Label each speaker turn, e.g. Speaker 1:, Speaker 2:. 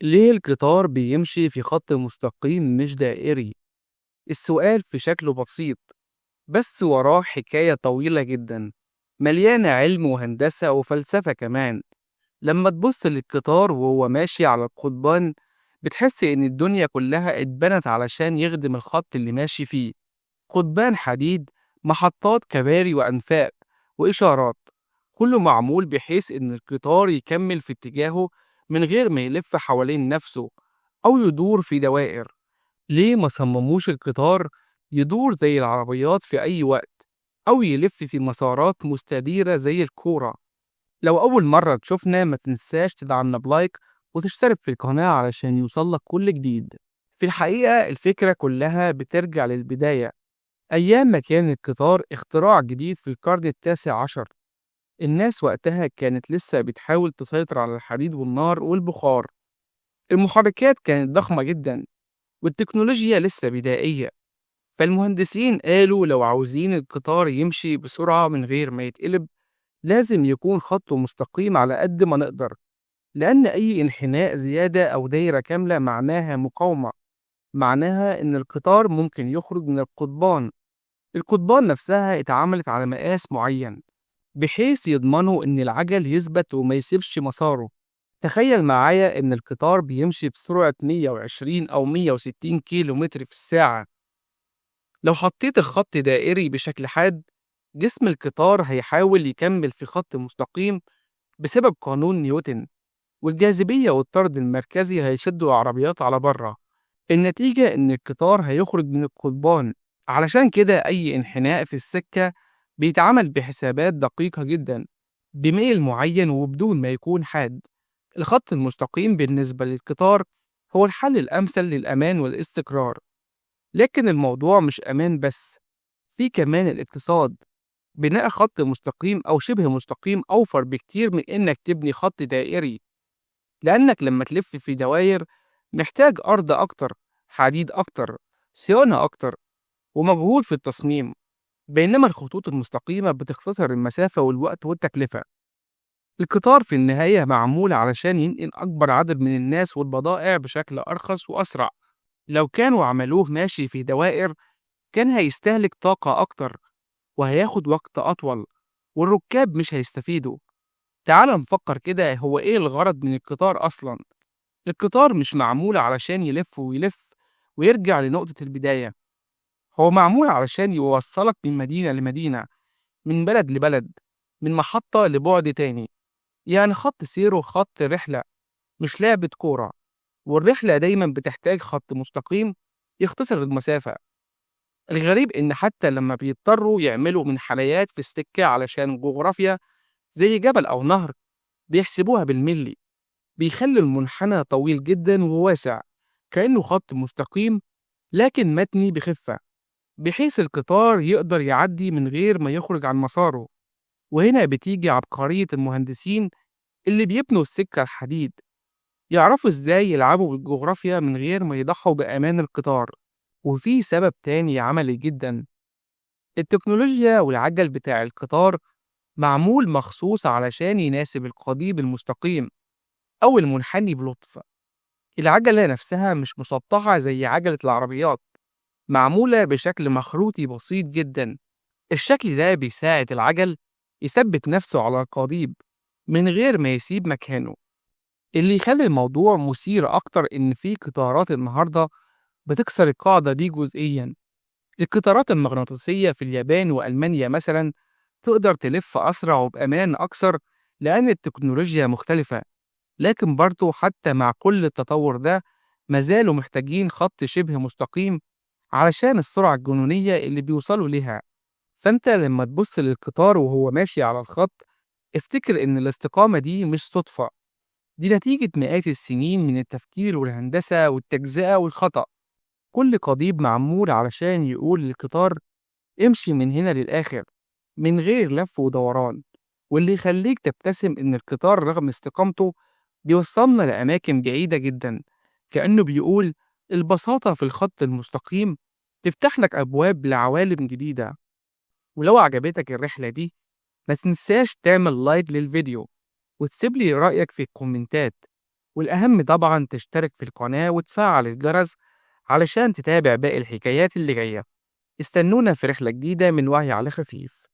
Speaker 1: ليه القطار بيمشي في خط مستقيم مش دائري؟ السؤال في شكله بسيط، بس وراه حكاية طويلة جدا مليانة علم وهندسة وفلسفة كمان. لما تبص للقطار وهو ماشي على القضبان بتحس إن الدنيا كلها اتبنت علشان يخدم الخط اللي ماشي فيه. قضبان حديد، محطات كباري وأنفاق وإشارات، كله معمول بحيث إن القطار يكمل في اتجاهه من غير ما يلف حوالين نفسه أو يدور في دوائر. ليه ما صمموش القطار يدور زي العربيات في أي وقت أو يلف في مسارات مستديرة زي الكورة؟ لو أول مرة تشوفنا ما تنساش تدعمنا بلايك وتشترك في القناة علشان يوصلك كل جديد. في الحقيقة الفكرة كلها بترجع للبداية، أيام ما كان القطار اختراع جديد في القرن ال19. الناس وقتها كانت لسه بتحاول تسيطر على الحديد والنار والبخار. المحركات كانت ضخمة جدا والتكنولوجيا لسه بدائية. فالمهندسين قالوا لو عاوزين القطار يمشي بسرعة من غير ما يتقلب لازم يكون خطه مستقيم على قد ما نقدر، لأن أي انحناء زيادة أو دايرة كاملة معناها مقاومة، معناها إن القطار ممكن يخرج من القضبان. القضبان نفسها اتعملت على مقاس معين بحيث يضمنوا إن العجل يثبت وما يسيبش مساره. تخيل معايا إن القطار بيمشي بسرعة 120 أو 160 كيلو متر في الساعة. لو حطيت الخط دائري بشكل حاد جسم القطار هيحاول يكمل في خط مستقيم بسبب قانون نيوتن، والجاذبية والطرد المركزي هيشدوا العربيات على بره. النتيجة إن القطار هيخرج من القضبان. علشان كده أي انحناء في السكة بيتعمل بحسابات دقيقة جدا، بميل معين وبدون ما يكون حاد. الخط المستقيم بالنسبة للقطار هو الحل الأمثل للأمان والاستقرار. لكن الموضوع مش أمان بس، في كمان الاقتصاد. بناء خط مستقيم أو شبه مستقيم أوفر بكتير من إنك تبني خط دائري، لأنك لما تلف في دواير محتاج أرض أكتر، حديد أكتر، صيانة أكتر، ومجهود في التصميم. بينما الخطوط المستقيمة بتختصر المسافة والوقت والتكلفة. القطار في النهاية معمول علشان ينقل أكبر عدد من الناس والبضائع بشكل أرخص وأسرع. لو كانوا عملوه ماشي في دوائر كان هيستهلك طاقة أكتر وهياخد وقت أطول، والركاب مش هيستفيدوا. تعال نفكر كده، هو إيه الغرض من القطار أصلا؟ القطار مش معمول علشان يلف ويلف ويرجع لنقطة البداية، هو معمول علشان يوصلك من مدينة لمدينة، من بلد لبلد، من محطة لبعد تاني. يعني خط سيره خط رحلة، مش لعبة كورة. والرحلة دايما بتحتاج خط مستقيم يختصر المسافة. الغريب إن حتى لما بيضطروا يعملوا منحنيات في السكة علشان الجغرافيا زي جبل أو نهر بيحسبوها بالملي، بيخلوا المنحنى طويل جدا وواسع كأنه خط مستقيم لكن متني بخفة، بحيث القطار يقدر يعدي من غير ما يخرج عن مساره. وهنا بتيجي عبقرية المهندسين اللي بيبنوا السكة الحديد، يعرفوا إزاي يلعبوا بالجغرافيا من غير ما يضحوا بأمان القطار. وفي سبب تاني عملي جدا، التكنولوجيا والعجل بتاع القطار معمول مخصوص علشان يناسب القضيب المستقيم أو المنحني بلطف. العجلة نفسها مش مسطحة زي عجلة العربيات، معمولة بشكل مخروطي بسيط جدا. الشكل ده بيساعد العجل يثبت نفسه على القضيب من غير ما يسيب مكانه. اللي يخلي الموضوع مثير أكتر إن في قطارات النهاردة بتكسر القاعدة دي جزئيا. القطارات المغناطيسية في اليابان وألمانيا مثلا تقدر تلف أسرع وبأمان أكثر لأن التكنولوجيا مختلفة. لكن برضه حتى مع كل التطور ده مازالوا محتاجين خط شبه مستقيم علشان السرعة الجنونية اللي بيوصلوا ليها. فأنت لما تبص للقطار وهو ماشي على الخط افتكر إن الاستقامة دي مش صدفة، دي نتيجة مئات السنين من التفكير والهندسة والتجزئة والخطأ. كل قضيب معمول علشان يقول للقطار امشي من هنا للآخر من غير لف ودوران. واللي يخليك تبتسم إن القطار رغم استقامته بيوصلنا لأماكن بعيدة جدا، كأنه بيقول البساطة في الخط المستقيم تفتح لك أبواب لعوالم جديدة. ولو عجبتك الرحلة دي ما تنساش تعمل لايك للفيديو وتسيب لي رأيك في الكومنتات، والأهم طبعا تشترك في القناة وتفعل الجرس علشان تتابع باقي الحكايات اللي جاية. استنونا في رحلة جديدة من وعي على خفيف.